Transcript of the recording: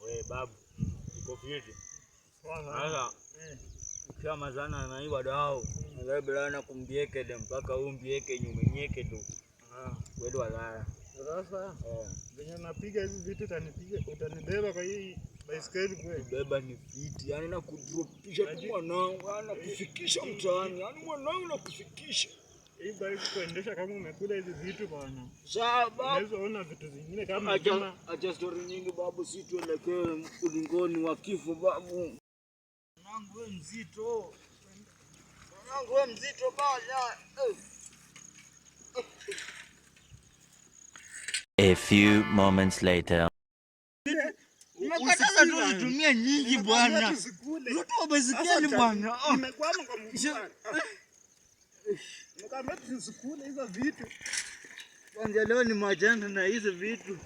Wewe babu, uko fiti? Sasa ukiwa mazana na hiyo dao, labda na kumbieke dem mpaka umbieke nyumenyeke tu. Wewe walala. Sasa venye napiga hizi vitu utanibeba kwa hii baiskeli kweli? Beba ni fiti. Yaani na kudropisha tu mwanangu, ana kufikisha mtaani. Yaani mwanangu na kufikisha. Hii bike kuendesha kama umekula hizi vitu bwana. Sababu unaweza ona vitu zingine kama acha story nyingi babu, si tuelekee ulingoni wa kifo babu. Mwanangu wewe mzito. Mwanangu wewe mzito bwana. A few moments later. Umekataza tu kutumia nyingi bwana. Mtu wa baiskeli bwana. Nimekwama kwa mguu. Nikamwambia tusikule hizo vitu. Kwanza leo ni majanga na hizo vitu.